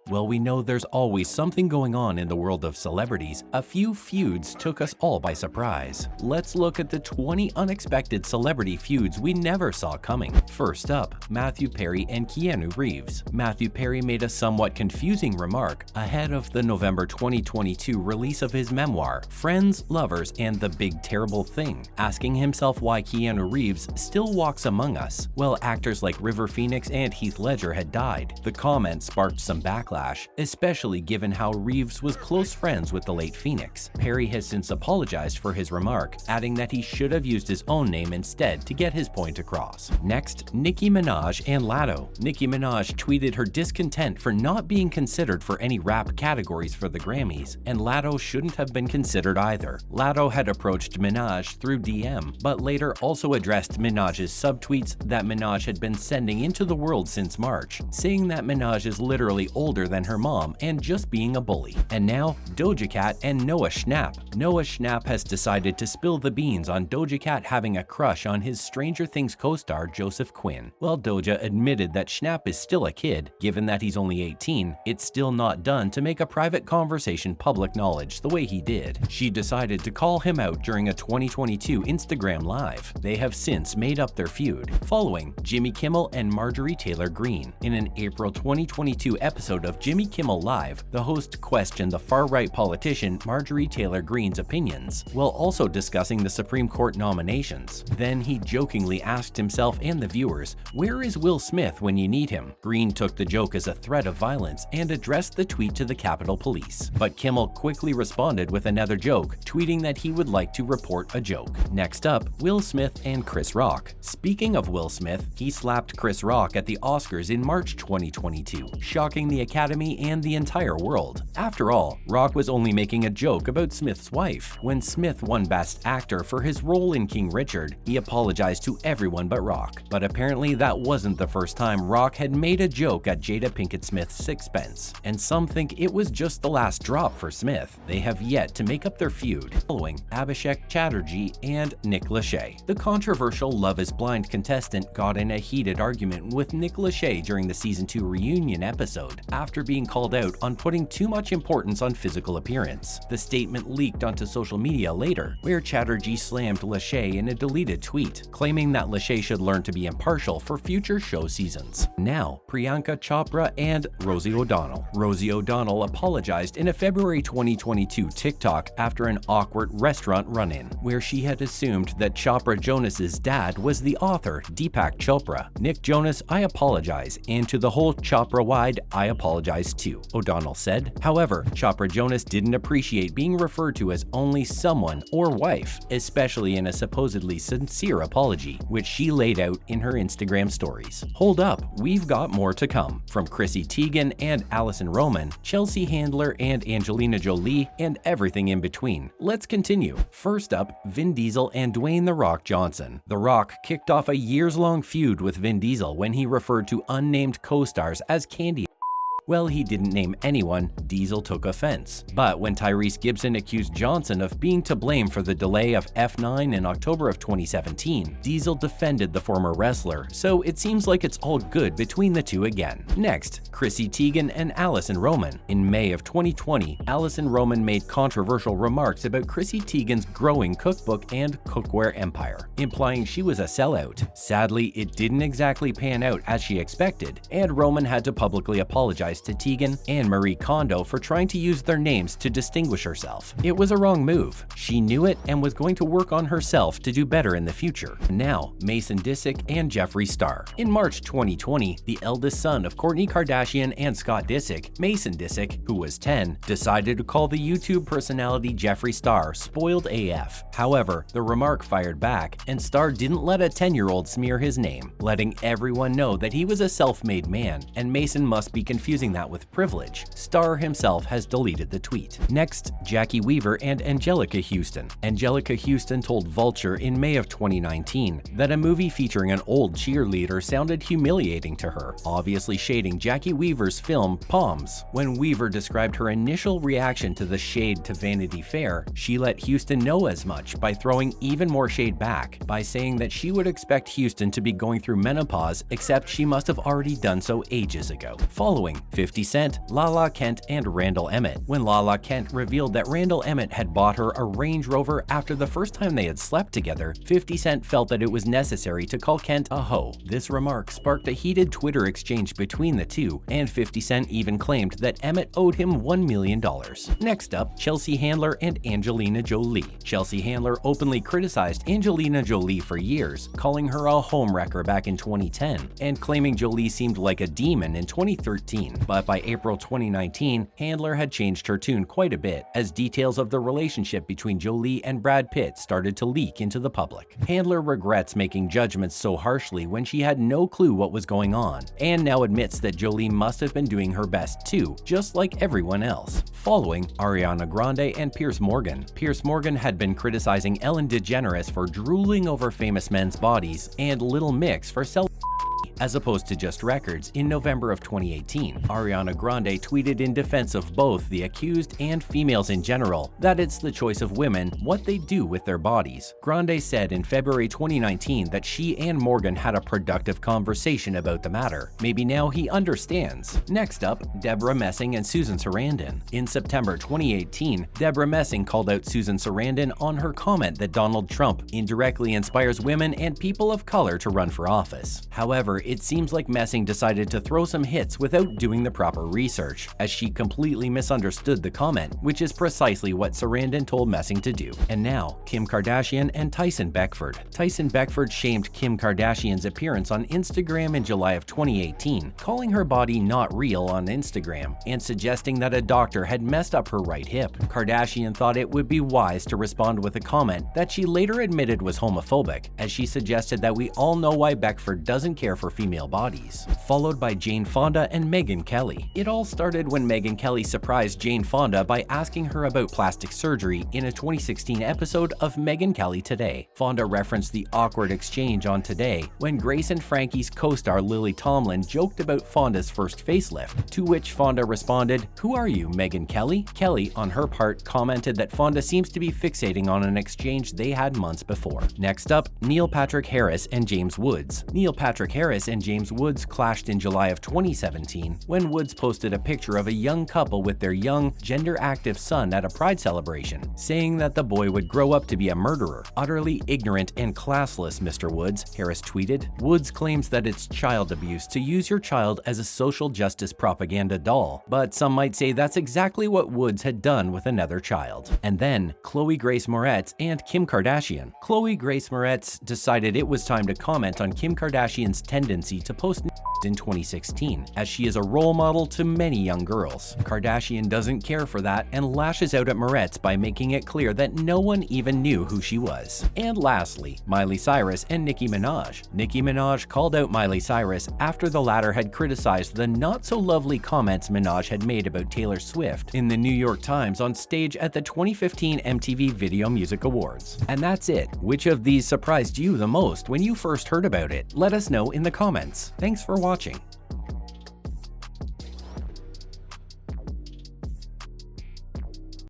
Well, we know there's always something going on in the world of celebrities. A few feuds took us all by surprise. Let's look at the 20 unexpected celebrity feuds we never saw coming. First up, Matthew Perry and Keanu Reeves. Matthew Perry made a somewhat confusing remark ahead of the November 2022 release of his memoir, Friends, Lovers, and the Big Terrible Thing, asking himself why Keanu Reeves still walks among us. Well, actors like River Phoenix and Heath Ledger had died. The comment sparked some backlash, especially given how Reeves was close friends with the late Phoenix. Perry has since apologized for his remark, adding that he should have used his own name instead to get his point across. Next, Nicki Minaj and Latto. Nicki Minaj tweeted her discontent for not being considered for any rap categories for the Grammys, and Latto shouldn't have been considered either. Latto had approached Minaj through DM, but later also addressed Minaj's subtweets that Minaj had been sending into the world since March, saying that Minaj is literally older than her mom and just being a bully. And now, Doja Cat and Noah Schnapp. Noah Schnapp has decided to spill the beans on Doja Cat having a crush on his Stranger Things co-star Joseph Quinn. While Doja admitted that Schnapp is still a kid, given that he's only 18, it's still not done to make a private conversation public knowledge the way he did. She decided to call him out during a 2022 Instagram Live. They have since made up their feud, following Jimmy Kimmel and Marjorie Taylor Greene. In an April 2022 episode of Jimmy Kimmel Live, the host questioned the far-right politician Marjorie Taylor Greene's opinions, while also discussing the Supreme Court nominations. Then he jokingly asked himself and the viewers, "Where is Will Smith when you need him?" Greene took the joke as a threat of violence and addressed the tweet to the Capitol Police. But Kimmel quickly responded with another joke, tweeting that he would like to report a joke. Next up, Will Smith and Chris Rock. Speaking of Will Smith, he slapped Chris Rock at the Oscars in March 2022, shocking the Academy and the entire world. After all, Rock was only making a joke about Smith's wife. When Smith won Best Actor for his role in King Richard, he apologized to everyone but Rock. But apparently that wasn't the first time Rock had made a joke at Jada Pinkett Smith's expense, and some think it was just the last drop for Smith. They have yet to make up their feud, following Abhishek Chatterjee and Nick Lachey. The controversial Love is Blind contestant got in a heated argument with Nick Lachey during the Season 2 reunion episode, after being called out on putting too much importance on physical appearance. The statement leaked onto social media later, where Chatterjee slammed Lachey in a deleted tweet, claiming that Lachey should learn to be impartial for future show seasons. Now, Priyanka Chopra and Rosie O'Donnell. Rosie O'Donnell apologized in a February 2022 TikTok after an awkward restaurant run-in, where she had assumed that Chopra Jonas's dad was the author, Deepak Chopra. "Nick Jonas, I apologize, and to the whole Chopra-wide, I apologize too," O'Donnell said. However, Chopra Jonas didn't appreciate being referred to as only someone or wife, especially in a supposedly sincere apology, which she laid out in her Instagram stories. Hold up, we've got more to come. From Chrissy Teigen and Allison Roman, Chelsea Handler and Angelina Jolie, and everything in between. Let's continue. First up, Vin Diesel and Dwayne "The Rock" Johnson. The Rock kicked off a years-long feud with Vin Diesel when he referred to unnamed co-stars as candy. Well, he didn't name anyone, Diesel took offense. But when Tyrese Gibson accused Johnson of being to blame for the delay of F9 in October of 2017, Diesel defended the former wrestler, so it seems like it's all good between the two again. Next, Chrissy Teigen and Allison Roman. In May of 2020, Allison Roman made controversial remarks about Chrissy Teigen's growing cookbook and cookware empire, implying she was a sellout. Sadly, it didn't exactly pan out as she expected, and Roman had to publicly apologize to Teigen and Marie Kondo for trying to use their names to distinguish herself. It was a wrong move. She knew it and was going to work on herself to do better in the future. Now, Mason Disick and Jeffree Star. In March 2020, the eldest son of Kourtney Kardashian and Scott Disick, Mason Disick, who was 10, decided to call the YouTube personality Jeffree Star spoiled AF. However, the remark fired back, and Star didn't let a 10-year-old smear his name, letting everyone know that he was a self-made man, and Mason must be confusing that with privilege. Star himself has deleted the tweet. Next, Jackie Weaver and Angelica Houston. Angelica Houston told Vulture in May of 2019 that a movie featuring an old cheerleader sounded humiliating to her, obviously shading Jackie Weaver's film Palms. When Weaver described her initial reaction to the shade to Vanity Fair, she let Houston know as much by throwing even more shade back, by saying that she would expect Houston to be going through menopause, except she must have already done so ages ago. Following, 50 Cent, Lala Kent, and Randall Emmett. When Lala Kent revealed that Randall Emmett had bought her a Range Rover after the first time they had slept together, 50 Cent felt that it was necessary to call Kent a hoe. This remark sparked a heated Twitter exchange between the two, and 50 Cent even claimed that Emmett owed him $1 million. Next up, Chelsea Handler and Angelina Jolie. Chelsea Handler openly criticized Angelina Jolie for years, calling her a homewrecker back in 2010, and claiming Jolie seemed like a demon in 2013. But by April 2019, Handler had changed her tune quite a bit, as details of the relationship between Jolie and Brad Pitt started to leak into the public. Handler regrets making judgments so harshly when she had no clue what was going on, and now admits that Jolie must have been doing her best too, just like everyone else. Following Ariana Grande and Piers Morgan. Piers Morgan had been criticizing Ellen DeGeneres for drooling over famous men's bodies and Little Mix for selling as opposed to just records in November of 2018. Ariana Grande tweeted in defense of both the accused and females in general that it's the choice of women what they do with their bodies. Grande said in February 2019 that she and Morgan had a productive conversation about the matter. Maybe now he understands. Next up, Deborah Messing and Susan Sarandon. In September 2018, Deborah Messing called out Susan Sarandon on her comment that Donald Trump indirectly inspires women and people of color to run for office. However, it seems like Messing decided to throw some hits without doing the proper research, as she completely misunderstood the comment, which is precisely what Sarandon told Messing to do. And now, Kim Kardashian and Tyson Beckford. Tyson Beckford shamed Kim Kardashian's appearance on Instagram in July of 2018, calling her body not real on Instagram, and suggesting that a doctor had messed up her right hip. Kardashian thought it would be wise to respond with a comment that she later admitted was homophobic, as she suggested that we all know why Beckford doesn't care for female bodies, followed by Jane Fonda and Megyn Kelly. It all started when Megyn Kelly surprised Jane Fonda by asking her about plastic surgery in a 2016 episode of Megyn Kelly Today. Fonda referenced the awkward exchange on Today when Grace and Frankie's co-star Lily Tomlin joked about Fonda's first facelift, to which Fonda responded, "Who are you, Megyn Kelly?" Kelly, on her part, commented that Fonda seems to be fixating on an exchange they had months before. Next up, Neil Patrick Harris and James Woods. Neil Patrick Harris and James Woods clashed in July of 2017 when Woods posted a picture of a young couple with their young, gender-active son at a pride celebration, saying that the boy would grow up to be a murderer. "Utterly ignorant and classless, Mr. Woods," Harris tweeted. Woods claims that it's child abuse to use your child as a social justice propaganda doll, but some might say that's exactly what Woods had done with another child. And then, Chloe Grace Moretz and Kim Kardashian. Chloe Grace Moretz decided it was time to comment on Kim Kardashian's tendency to post in 2016, as she is a role model to many young girls. Kardashian doesn't care for that and lashes out at Moretz by making it clear that no one even knew who she was. And lastly, Miley Cyrus and Nicki Minaj. Nicki Minaj called out Miley Cyrus after the latter had criticized the not-so-lovely comments Minaj had made about Taylor Swift in the New York Times on stage at the 2015 MTV Video Music Awards. And that's it. Which of these surprised you the most when you first heard about it? Let us know in the comments. Thanks for watching.